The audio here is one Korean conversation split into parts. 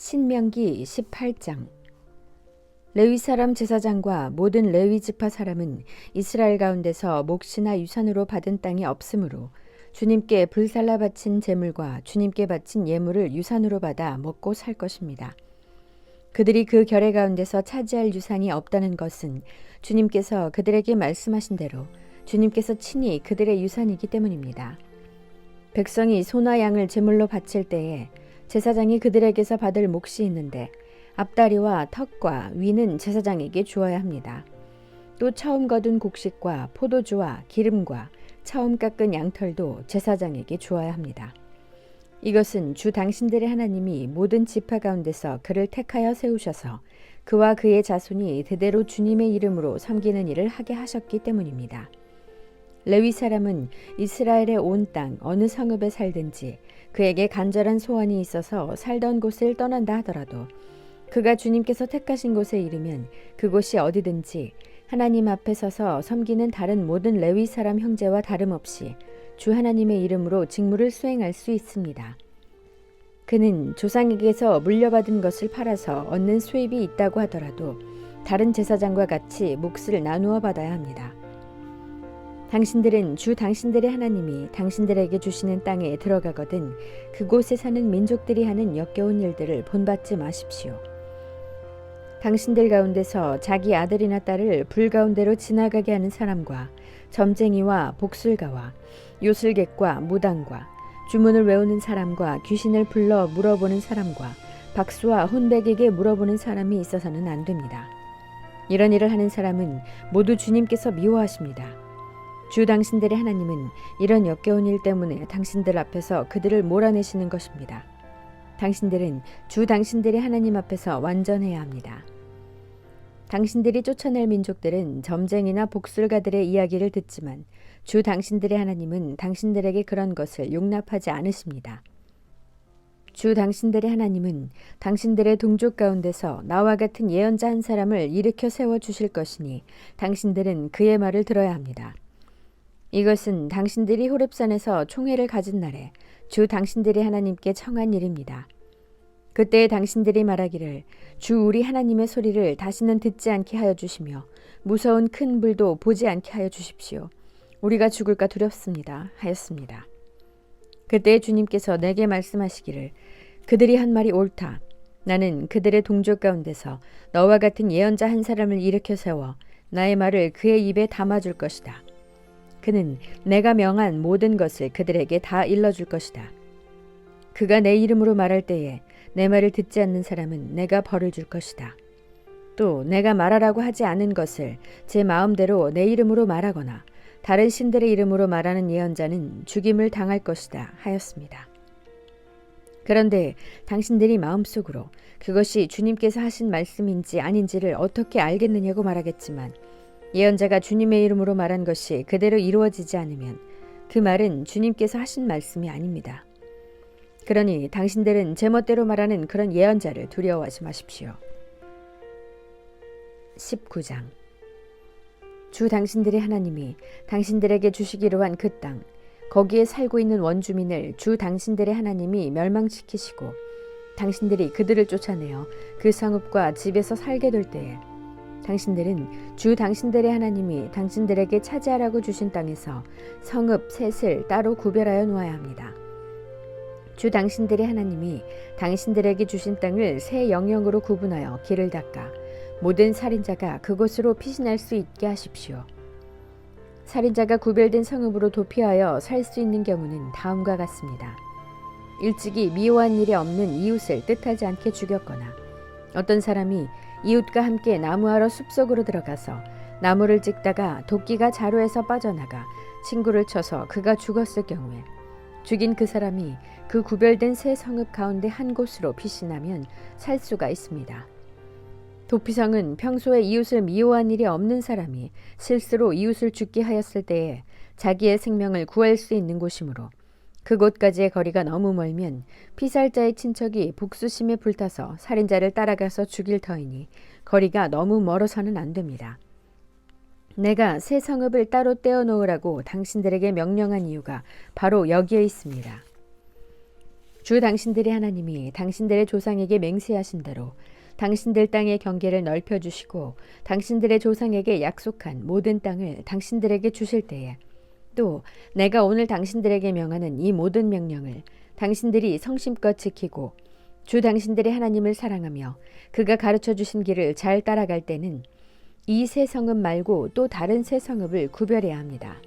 신명기 18장. 레위 사람 제사장과 모든 레위 지파 사람은 이스라엘 가운데서 몫이나 유산으로 받은 땅이 없으므로 주님께 불살라 바친 제물과 주님께 바친 예물을 유산으로 받아 먹고 살 것입니다. 그들이 그 결례 가운데서 차지할 유산이 없다는 것은 주님께서 그들에게 말씀하신 대로 주님께서 친히 그들의 유산이기 때문입니다. 백성이 소나 양을 제물로 바칠 때에 제사장이 그들에게서 받을 몫이 있는데 앞다리와 턱과 위는 제사장에게 주어야 합니다. 또 처음 거둔 곡식과 포도주와 기름과 처음 깎은 양털도 제사장에게 주어야 합니다. 이것은 주 당신들의 하나님이 모든 지파 가운데서 그를 택하여 세우셔서 그와 그의 자손이 대대로 주님의 이름으로 섬기는 일을 하게 하셨기 때문입니다. 레위 사람은 이스라엘의 온 땅 어느 성읍에 살든지 그에게 간절한 소원이 있어서 살던 곳을 떠난다 하더라도 그가 주님께서 택하신 곳에 이르면 그곳이 어디든지 하나님 앞에 서서 섬기는 다른 모든 레위 사람 형제와 다름없이 주 하나님의 이름으로 직무를 수행할 수 있습니다. 그는 조상에게서 물려받은 것을 팔아서 얻는 수입이 있다고 하더라도 다른 제사장과 같이 몫을 나누어 받아야 합니다. 당신들은 주 당신들의 하나님이 당신들에게 주시는 땅에 들어가거든 그곳에 사는 민족들이 하는 역겨운 일들을 본받지 마십시오. 당신들 가운데서 자기 아들이나 딸을 불 가운데로 지나가게 하는 사람과 점쟁이와 복술가와 요술객과 무당과 주문을 외우는 사람과 귀신을 불러 물어보는 사람과 박수와 혼백에게 물어보는 사람이 있어서는 안 됩니다. 이런 일을 하는 사람은 모두 주님께서 미워하십니다. 주 당신들의 하나님은 이런 역겨운 일 때문에 당신들 앞에서 그들을 몰아내시는 것입니다. 당신들은 주 당신들의 하나님 앞에서 완전해야 합니다. 당신들이 쫓아낼 민족들은 점쟁이나 복술가들의 이야기를 듣지만 주 당신들의 하나님은 당신들에게 그런 것을 용납하지 않으십니다. 주 당신들의 하나님은 당신들의 동족 가운데서 나와 같은 예언자 한 사람을 일으켜 세워 주실 것이니 당신들은 그의 말을 들어야 합니다. 이것은 당신들이 호렙산에서 총회를 가진 날에 주 당신들의 하나님께 청한 일입니다. 그때 당신들이 말하기를 주 우리 하나님의 소리를 다시는 듣지 않게 하여 주시며 무서운 큰 불도 보지 않게 하여 주십시오. 우리가 죽을까 두렵습니다 하였습니다. 그때 주님께서 내게 말씀하시기를 그들이 한 말이 옳다. 나는 그들의 동족 가운데서 너와 같은 예언자 한 사람을 일으켜 세워 나의 말을 그의 입에 담아줄 것이다. 그는 내가 명한 모든 것을 그들에게 다 일러줄 것이다. 그가 내 이름으로 말할 때에 내 말을 듣지 않는 사람은 내가 벌을 줄 것이다. 또 내가 말하라고 하지 않은 것을 제 마음대로 내 이름으로 말하거나 다른 신들의 이름으로 말하는 예언자는 죽임을 당할 것이다 하였습니다. 그런데 당신들이 마음속으로 그것이 주님께서 하신 말씀인지 아닌지를 어떻게 알겠느냐고 말하겠지만 예언자가 주님의 이름으로 말한 것이 그대로 이루어지지 않으면 그 말은 주님께서 하신 말씀이 아닙니다. 그러니 당신들은 제멋대로 말하는 그런 예언자를 두려워하지 마십시오. 19장. 주 당신들의 하나님이 당신들에게 주시기로 한 그 땅, 거기에 살고 있는 원주민을 주 당신들의 하나님이 멸망시키시고 당신들이 그들을 쫓아내어 그 성읍과 집에서 살게 될 때에 당신들은 주 당신들의 하나님이 당신들에게 차지하라고 주신 땅에서 성읍 셋을 따로 구별하여 놓아야 합니다. 주 당신들의 하나님이 당신들에게 주신 땅을 세 영역으로 구분하여 길을 닦아 모든 살인자가 그곳으로 피신할 수 있게 하십시오. 살인자가 구별된 성읍으로 도피하여 살 수 있는 경우는 다음과 같습니다. 일찍이 미워한 일이 없는 이웃을 뜻하지 않게 죽였거나 어떤 사람이 이웃과 함께 나무하러 숲속으로 들어가서 나무를 찍다가 도끼가 자루에서 빠져나가 친구를 쳐서 그가 죽었을 경우에 죽인 그 사람이 그 구별된 세 성읍 가운데 한 곳으로 피신하면 살 수가 있습니다. 도피성은 평소에 이웃을 미워한 일이 없는 사람이 실수로 이웃을 죽게 하였을 때에 자기의 생명을 구할 수 있는 곳이므로 그곳까지의 거리가 너무 멀면 피살자의 친척이 복수심에 불타서 살인자를 따라가서 죽일 터이니 거리가 너무 멀어서는 안 됩니다. 내가 새 성읍을 따로 떼어 놓으라고 당신들에게 명령한 이유가 바로 여기에 있습니다. 주 당신들의 하나님이 당신들의 조상에게 맹세하신 대로 당신들 땅의 경계를 넓혀주시고 당신들의 조상에게 약속한 모든 땅을 당신들에게 주실 때에 또 내가 오늘 당신들에게 명하는 이 모든 명령을 당신들이 성심껏 지키고 주 당신들의 하나님을 사랑하며 그가 가르쳐 주신 길을 잘 따라갈 때는 이 새 성읍 말고 또 다른 새 성읍을 구별해야 합니다.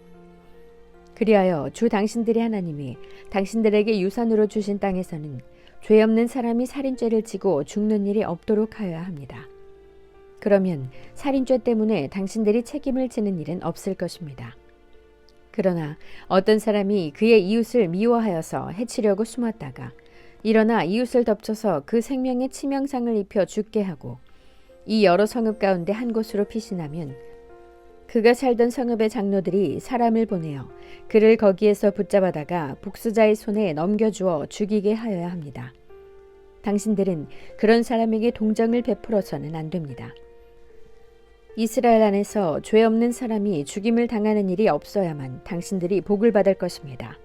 그리하여 주 당신들의 하나님이 당신들에게 유산으로 주신 땅에서는 죄 없는 사람이 살인죄를 지고 죽는 일이 없도록 하여야 합니다. 그러면 살인죄 때문에 당신들이 책임을 지는 일은 없을 것입니다. 그러나 어떤 사람이 그의 이웃을 미워하여서 해치려고 숨었다가 일어나 이웃을 덮쳐서 그 생명에 치명상을 입혀 죽게 하고 이 여러 성읍 가운데 한 곳으로 피신하면 그가 살던 성읍의 장로들이 사람을 보내어 그를 거기에서 붙잡아다가 복수자의 손에 넘겨주어 죽이게 하여야 합니다. 당신들은 그런 사람에게 동정을 베풀어서는 안 됩니다. 이스라엘 안에서 죄 없는 사람이 죽임을 당하는 일이 없어야만 당신들이 복을 받을 것입니다.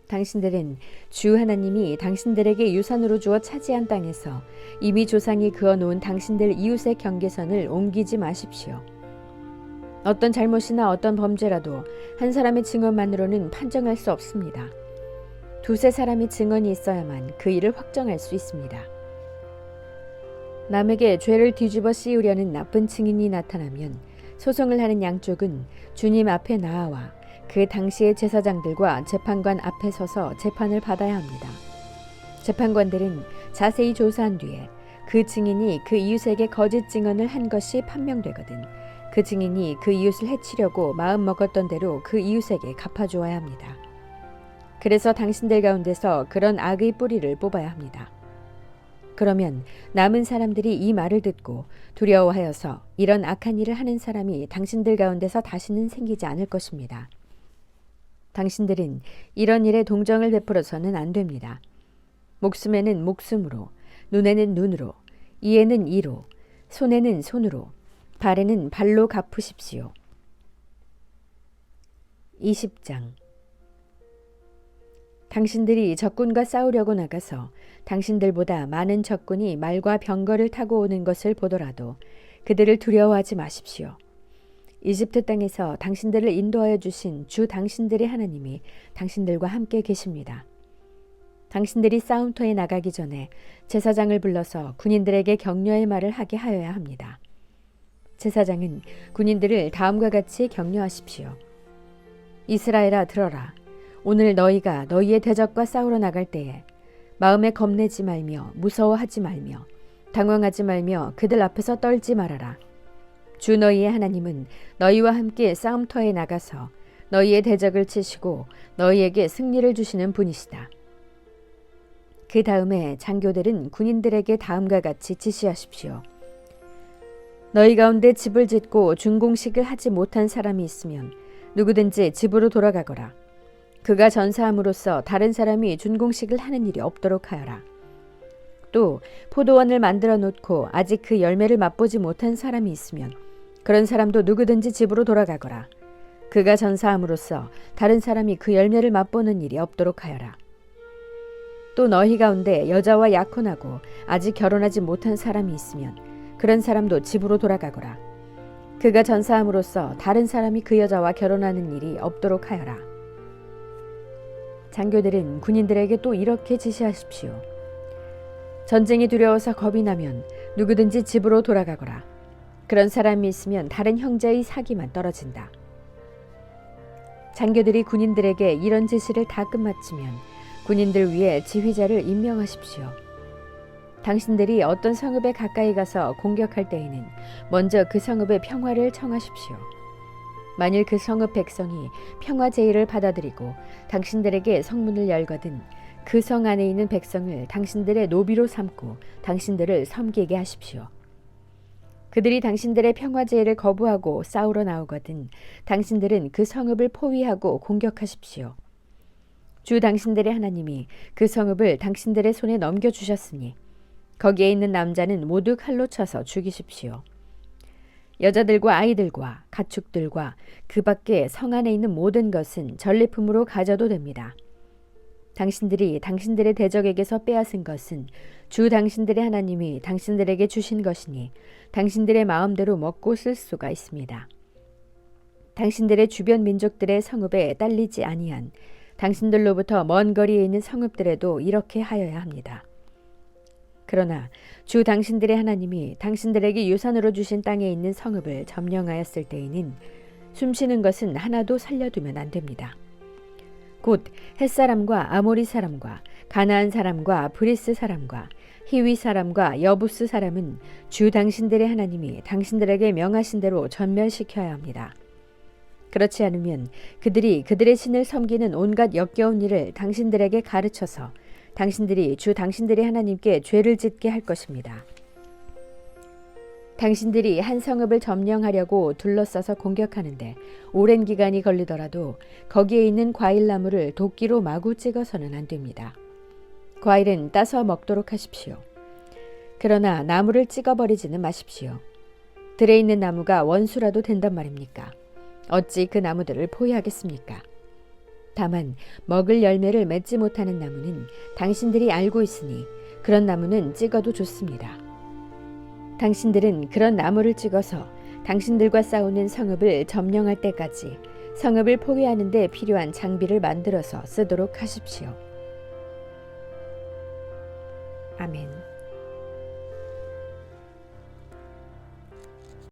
당신들은 주 하나님이 당신들에게 유산으로 주어 차지한 땅에서 이미 조상이 그어놓은 당신들 이웃의 경계선을 옮기지 마십시오. 어떤 잘못이나 어떤 범죄라도 한 사람의 증언만으로는 판정할 수 없습니다. 두세 사람의 증언이 있어야만 그 일을 확정할 수 있습니다. 남에게 죄를 뒤집어 씌우려는 나쁜 증인이 나타나면 소송을 하는 양쪽은 주님 앞에 나아와 그 당시의 제사장들과 재판관 앞에 서서 재판을 받아야 합니다. 재판관들은 자세히 조사한 뒤에 그 증인이 그 이웃에게 거짓 증언을 한 것이 판명되거든 그 증인이 그 이웃을 해치려고 마음먹었던 대로 그 이웃에게 갚아주어야 합니다. 그래서 당신들 가운데서 그런 악의 뿌리를 뽑아야 합니다. 그러면 남은 사람들이 이 말을 듣고 두려워하여서 이런 악한 일을 하는 사람이 당신들 가운데서 다시는 생기지 않을 것입니다. 당신들은 이런 일에 동정을 베풀어서는 안 됩니다. 목숨에는 목숨으로, 눈에는 눈으로, 이에는 이로, 손에는 손으로, 발에는 발로 갚으십시오. 20장 당신들이 적군과 싸우려고 나가서 당신들보다 많은 적군이 말과 병거를 타고 오는 것을 보더라도 그들을 두려워하지 마십시오. 이집트 땅에서 당신들을 인도하여 주신 주 당신들의 하나님이 당신들과 함께 계십니다. 당신들이 싸움터에 나가기 전에 제사장을 불러서 군인들에게 격려의 말을 하게 하여야 합니다. 제사장은 군인들을 다음과 같이 격려하십시오. 이스라엘아 들어라. 오늘 너희가 너희의 대적과 싸우러 나갈 때에 마음에 겁내지 말며 무서워하지 말며 당황하지 말며 그들 앞에서 떨지 말아라. 주 너희의 하나님은 너희와 함께 싸움터에 나가서 너희의 대적을 치시고 너희에게 승리를 주시는 분이시다. 그 다음에 장교들은 군인들에게 다음과 같이 지시하십시오. 너희 가운데 집을 짓고 준공식을 하지 못한 사람이 있으면 누구든지 집으로 돌아가거라. 그가 전사함으로써 다른 사람이 준공식을 하는 일이 없도록 하여라. 또 포도원을 만들어 놓고 아직 그 열매를 맛보지 못한 사람이 있으면 그런 사람도 누구든지 집으로 돌아가거라. 그가 전사함으로써 다른 사람이 그 열매를 맛보는 일이 없도록 하여라. 또 너희 가운데 여자와 약혼하고 아직 결혼하지 못한 사람이 있으면 그런 사람도 집으로 돌아가거라. 그가 전사함으로써 다른 사람이 그 여자와 결혼하는 일이 없도록 하여라. 장교들은 군인들에게 또 이렇게 지시하십시오. 전쟁이 두려워서 겁이 나면 누구든지 집으로 돌아가거라. 그런 사람이 있으면 다른 형제의 사기만 떨어진다. 장교들이 군인들에게 이런 지시를 다 끝마치면 군인들 위에 지휘자를 임명하십시오. 당신들이 어떤 성읍에 가까이 가서 공격할 때에는 먼저 그 성읍의 평화를 청하십시오. 만일 그 성읍 백성이 평화 제의를 받아들이고 당신들에게 성문을 열거든 그 성 안에 있는 백성을 당신들의 노비로 삼고 당신들을 섬기게 하십시오. 그들이 당신들의 평화 제의를 거부하고 싸우러 나오거든 당신들은 그 성읍을 포위하고 공격하십시오. 주 당신들의 하나님이 그 성읍을 당신들의 손에 넘겨주셨으니 거기에 있는 남자는 모두 칼로 쳐서 죽이십시오. 여자들과 아이들과 가축들과 그 밖에 성 안에 있는 모든 것은 전리품으로 가져도 됩니다. 당신들이 당신들의 대적에게서 빼앗은 것은 주 당신들의 하나님이 당신들에게 주신 것이니 당신들의 마음대로 먹고 쓸 수가 있습니다. 당신들의 주변 민족들의 성읍에 딸리지 아니한 당신들로부터 먼 거리에 있는 성읍들에도 이렇게 하여야 합니다. 그러나 주 당신들의 하나님이 당신들에게 유산으로 주신 땅에 있는 성읍을 점령하였을 때에는 숨쉬는 것은 하나도 살려두면 안 됩니다. 곧 햇사람과 아모리 사람과 가나안 사람과 브리스 사람과 히위 사람과 여부스 사람은 주 당신들의 하나님이 당신들에게 명하신 대로 전멸시켜야 합니다. 그렇지 않으면 그들이 그들의 신을 섬기는 온갖 역겨운 일을 당신들에게 가르쳐서 당신들이 주 당신들의 하나님께 죄를 짓게 할 것입니다. 당신들이 한 성읍을 점령하려고 둘러싸서 공격하는데 오랜 기간이 걸리더라도 거기에 있는 과일나무를 도끼로 마구 찍어서는 안 됩니다. 과일은 따서 먹도록 하십시오. 그러나 나무를 찍어버리지는 마십시오. 들에 있는 나무가 원수라도 된단 말입니까? 어찌 그 나무들을 포위하겠습니까? 다만 먹을 열매를 맺지 못하는 나무는 당신들이 알고 있으니 그런 나무는 찍어도 좋습니다. 당신들은 그런 나무를 찍어서 당신들과 싸우는 성읍을 점령할 때까지 성읍을 포위하는 데 필요한 장비를 만들어서 쓰도록 하십시오. 아멘.